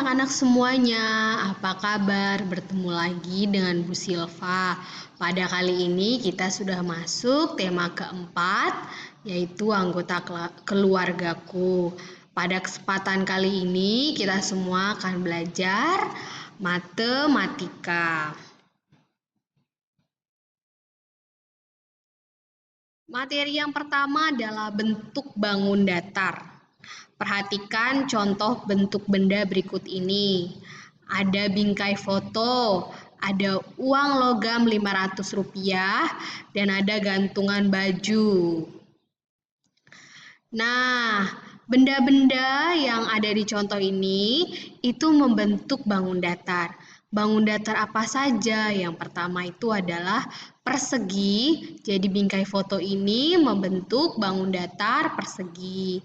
anak-anak semuanya, apa kabar? Bertemu lagi dengan Bu Silva. Pada kali ini kita sudah masuk tema keempat, yaitu anggota keluargaku. Pada kesempatan kali ini kita semua akan belajar matematika. Materi yang pertama adalah bentuk bangun datar. Perhatikan contoh bentuk benda berikut ini. Ada bingkai foto, ada uang logam Rp500, dan ada gantungan baju. Nah, benda-benda yang ada di contoh ini itu membentuk bangun datar. Bangun datar apa saja? Yang pertama itu adalah persegi. Jadi bingkai foto ini membentuk bangun datar persegi.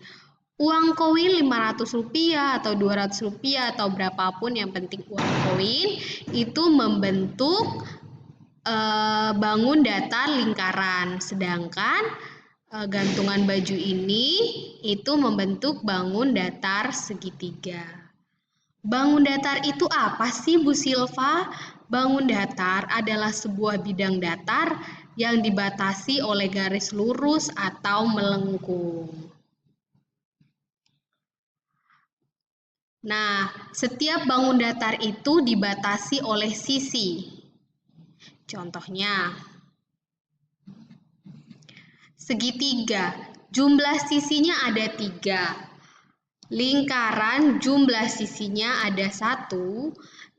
Uang koin Rp500 atau Rp200 atau berapapun, yang penting uang koin itu membentuk bangun datar lingkaran. Sedangkan gantungan baju ini itu membentuk bangun datar segitiga. Bangun datar itu apa sih, Bu Silva? Bangun datar adalah sebuah bidang datar yang dibatasi oleh garis lurus atau melengkung. Nah, setiap bangun datar itu dibatasi oleh sisi. Contohnya, segitiga, jumlah sisinya ada 3. Lingkaran, jumlah sisinya ada 1.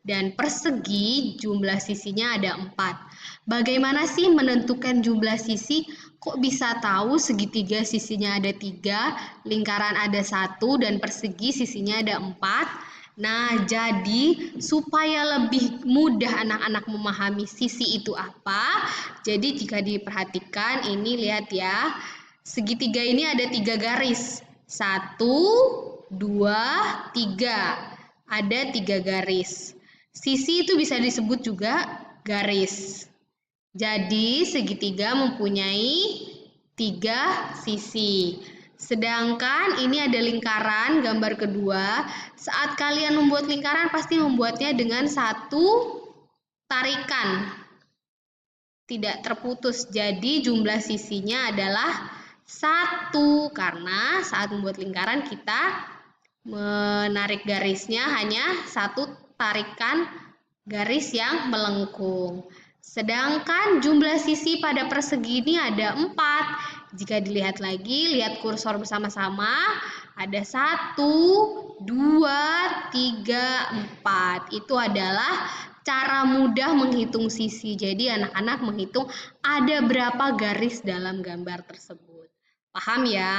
Dan persegi, jumlah sisinya ada 4. Bagaimana sih menentukan jumlah sisi? Kok bisa tahu segitiga sisinya ada 3, lingkaran ada 1, dan persegi sisinya ada 4? Nah, jadi supaya lebih mudah anak-anak memahami sisi itu apa, jadi jika diperhatikan ini, lihat ya, segitiga ini ada 3 garis. 1, 2, 3. Ada 3 garis. Sisi itu bisa disebut juga garis. Jadi segitiga mempunyai 3 sisi. Sedangkan ini ada lingkaran, gambar kedua. Saat kalian membuat lingkaran pasti membuatnya dengan satu tarikan, tidak terputus. Jadi jumlah sisinya adalah 1, karena saat membuat lingkaran kita menarik garisnya hanya satu tarikan garis yang melengkung. Sedangkan jumlah sisi pada persegi ini ada 4. Jika dilihat lagi, lihat kursor bersama-sama, ada 1, 2, 3, 4. Itu adalah cara mudah menghitung sisi. Jadi anak-anak menghitung ada berapa garis dalam gambar tersebut. Paham ya?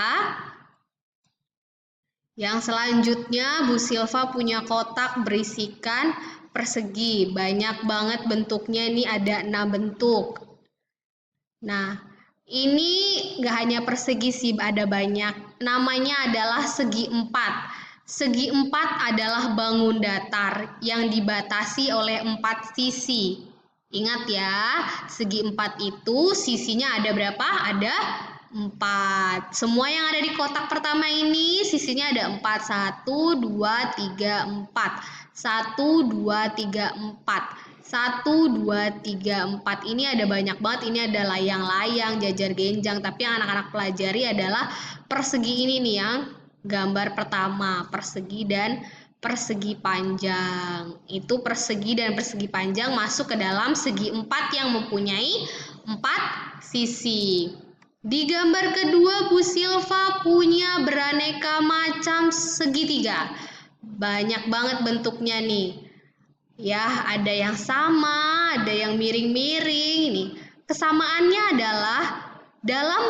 Yang selanjutnya, Bu Silva punya kotak berisikan persegi. Banyak banget bentuknya, ini ada 6 bentuk. Nah, ini nggak hanya persegi sih, ada banyak. Namanya adalah segi 4. Segi 4 adalah bangun datar yang dibatasi oleh 4 sisi. Ingat ya, segi 4 itu sisinya ada berapa? Ada 4. Semua yang ada di kotak pertama ini sisinya ada 4. 1, 2, 3, 4. 1, 2, 3, 4. 1, 2, 3, 4. Ini ada banyak banget. Ini ada layang-layang, jajar genjang. Tapi yang anak-anak pelajari adalah persegi ini nih, yang gambar pertama, persegi dan persegi panjang. Itu persegi dan persegi panjang masuk ke dalam segi 4 yang mempunyai 4 sisi. Di gambar kedua, Bu Silva punya beraneka macam segitiga. Banyak banget bentuknya nih. Ya, ada yang sama, ada yang miring-miring. Nih, kesamaannya adalah dalam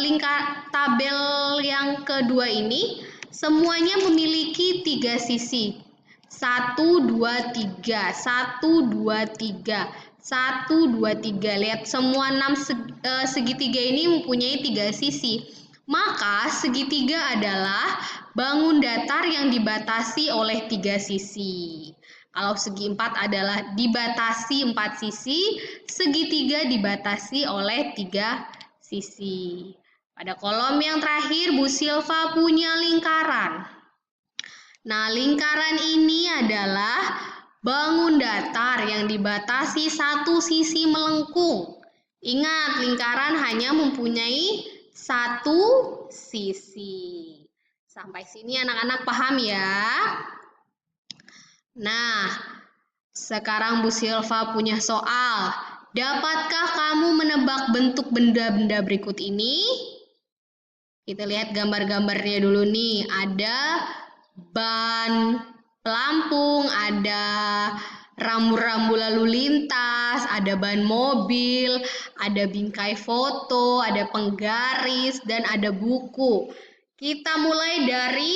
lingkar tabel yang kedua ini semuanya memiliki 3 sisi. 1, 2, 3. 1, 2, 3. 1, 2, 3. Lihat, semua 6 segitiga ini mempunyai 3 sisi. Maka segitiga adalah bangun datar yang dibatasi oleh 3 sisi. Kalau segi 4 adalah dibatasi 4 sisi, segitiga dibatasi oleh 3 sisi. Pada kolom yang terakhir, Bu Silva punya lingkaran. Nah, lingkaran ini adalah bangun datar yang dibatasi satu sisi melengkung. Ingat, lingkaran hanya mempunyai satu sisi. Sampai sini anak-anak paham ya? Nah, sekarang Bu Silva punya soal. Dapatkah kamu menebak bentuk benda-benda berikut ini? Kita lihat gambar-gambarnya dulu nih. Ada ban pelampung, ada rambu-rambu lalu lintas, ada ban mobil, ada bingkai foto, ada penggaris, dan ada buku. Kita mulai dari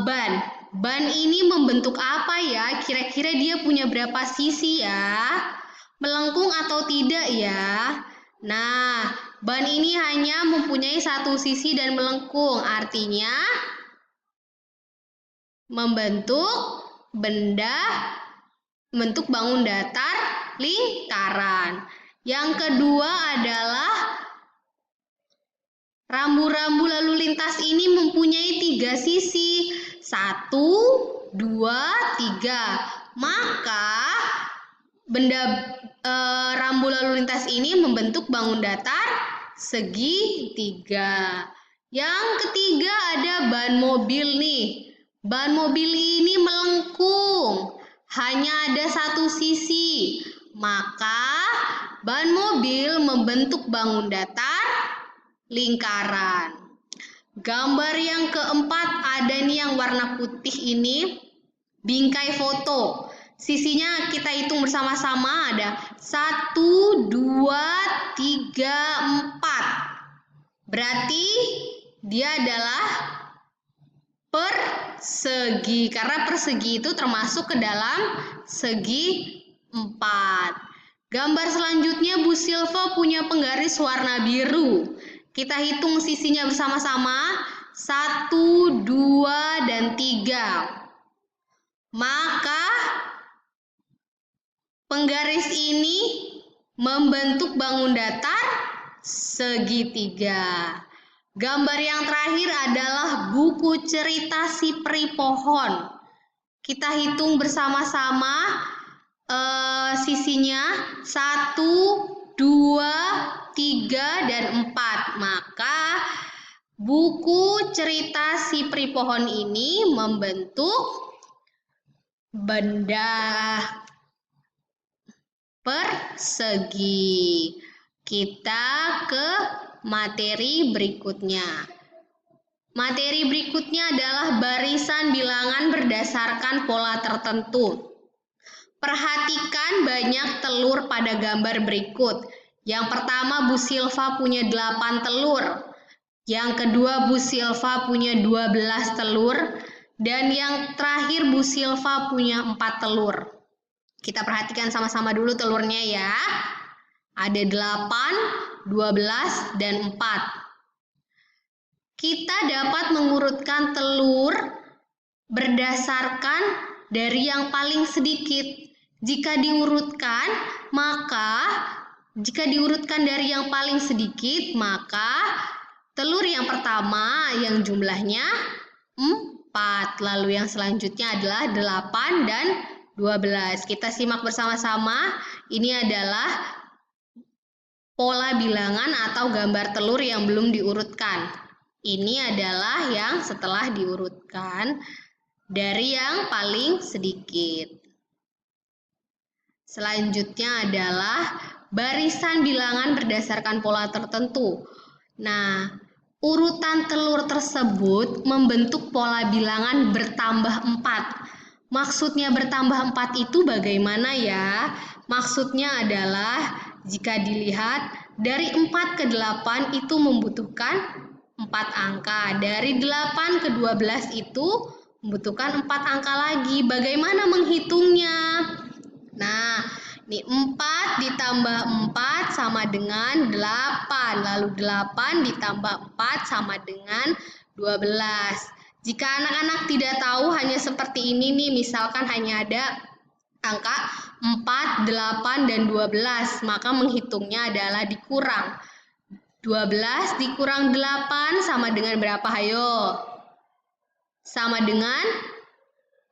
ban. Ban ini membentuk apa ya? Kira-kira dia punya berapa sisi ya? Melengkung atau tidak ya? Nah, ban ini hanya mempunyai satu sisi dan melengkung. Artinya membentuk bangun datar lingkaran. Yang kedua adalah rambu-rambu lalu lintas ini mempunyai 3 sisi. 1, 2, 3. Maka rambu lalu lintas ini membentuk bangun datar segitiga. Yang ketiga ada ban mobil nih. Ban mobil ini melengkung, hanya ada satu sisi. Maka ban mobil membentuk bangun datar lingkaran. Gambar yang keempat ada nih yang warna putih ini, bingkai foto. Sisinya kita hitung bersama-sama, ada 1, 2, 3, 4. Berarti dia adalah persegi, karena persegi itu termasuk ke dalam segi 4. Gambar selanjutnya Bu Silva punya penggaris warna biru. Kita hitung sisinya bersama-sama, 1, 2, dan 3. Maka penggaris ini membentuk bangun datar segitiga. Gambar yang terakhir adalah buku cerita si peri pohon. Kita hitung bersama-sama sisinya, 1, 2, 3, dan 4. Maka buku cerita si peri pohon ini membentuk benda persegi. Kita ke materi berikutnya. Materi berikutnya adalah barisan bilangan berdasarkan pola tertentu. Perhatikan banyak telur pada gambar berikut. Yang pertama, Bu Silva punya 8 telur. Yang kedua, Bu Silva punya 12 telur. Dan yang terakhir, Bu Silva punya 4 telur. Kita perhatikan sama-sama dulu telurnya ya. Ada 8, 12, dan 4. Kita dapat mengurutkan telur berdasarkan dari yang paling sedikit. Jika diurutkan dari yang paling sedikit, maka telur yang pertama yang jumlahnya 4. Lalu yang selanjutnya adalah 8 dan 12. Kita simak bersama-sama. Ini adalah pola bilangan atau gambar telur yang belum diurutkan. Ini adalah yang setelah diurutkan dari yang paling sedikit. Selanjutnya adalah barisan bilangan berdasarkan pola tertentu. Nah, urutan telur tersebut membentuk pola bilangan bertambah 4. Maksudnya bertambah 4 itu bagaimana ya? Maksudnya adalah jika dilihat dari 4 ke 8 itu membutuhkan 4 angka. Dari 8 ke 12 itu membutuhkan 4 angka lagi. Bagaimana menghitungnya? Nah, ini 4 ditambah 4 sama dengan 8. Lalu 8 ditambah 4 sama dengan 12. Jika anak-anak tidak tahu hanya seperti ini nih, misalkan hanya ada angka 4, 8, dan 12, maka menghitungnya adalah dikurang. 12 dikurang 8 sama dengan berapa? Hayo. Sama dengan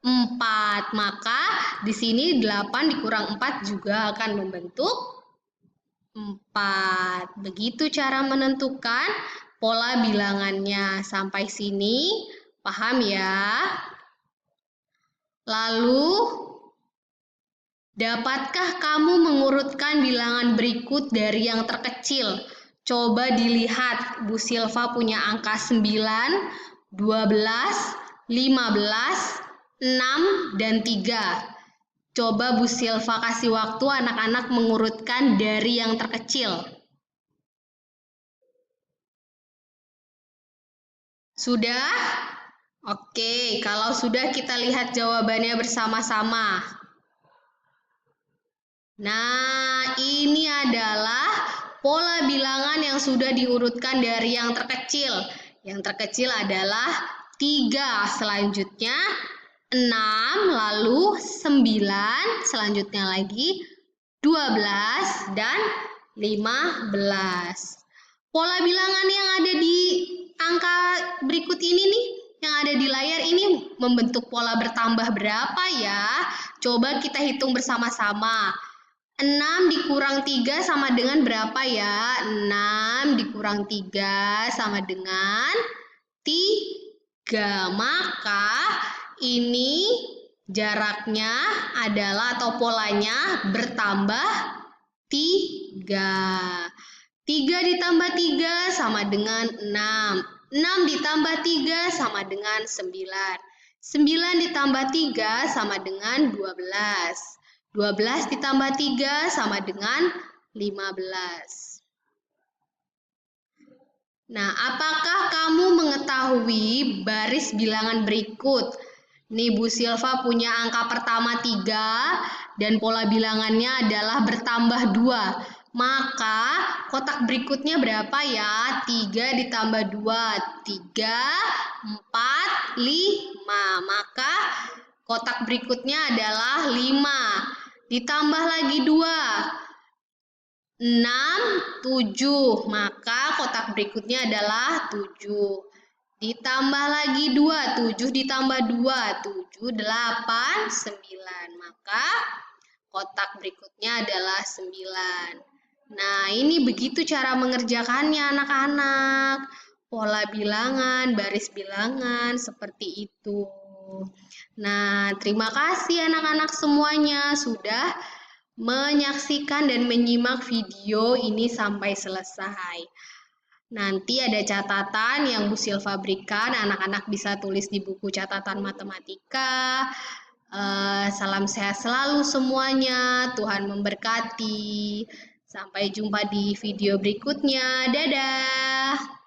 4. Maka di sini 8 dikurang 4 juga akan membentuk 4. Begitu cara menentukan pola bilangannya. Sampai sini paham ya? Lalu, dapatkah kamu mengurutkan bilangan berikut dari yang terkecil? Coba dilihat, Bu Silva punya angka 9, 12, 15, 6, dan 3. Coba Bu Silva kasih waktu anak-anak mengurutkan dari yang terkecil. Sudah? Oke, kalau sudah kita lihat jawabannya bersama-sama. Nah, ini adalah pola bilangan yang sudah diurutkan dari yang terkecil. Yang terkecil adalah 3, selanjutnya 6, lalu 9, selanjutnya lagi 12, dan 15. Pola bilangan yang ada di angka berikut ini nih, yang ada di layar ini membentuk pola bertambah berapa ya? Coba kita hitung bersama-sama. 6 dikurang 3 sama dengan berapa ya? 6 dikurang 3 sama dengan 3. Maka ini jaraknya adalah atau polanya bertambah 3. 3 ditambah 3 sama dengan 6. 6 ditambah 3 sama dengan 9. 9 ditambah 3 sama dengan 12. 12 ditambah 3 sama dengan 15. Nah, apakah kamu mengetahui baris bilangan berikut? Nih, Bu Silva punya angka pertama 3 dan pola bilangannya adalah bertambah 2. Maka kotak berikutnya berapa ya? 3 ditambah 2, 3, 4, 5. Maka kotak berikutnya adalah 5. Ditambah lagi 2, 6, 7. Maka kotak berikutnya adalah 7. Ditambah lagi 2, 7 ditambah 2, 7, 8, 9. Maka kotak berikutnya adalah 9. Nah, ini begitu cara mengerjakannya anak-anak. Pola bilangan, baris bilangan, seperti itu. Nah, terima kasih anak-anak semuanya sudah menyaksikan dan menyimak video ini sampai selesai. Nanti ada catatan yang Bu Silva berikan, anak-anak bisa tulis di buku catatan matematika. Salam sehat selalu semuanya, Tuhan memberkati. Sampai jumpa di video berikutnya. Dadah!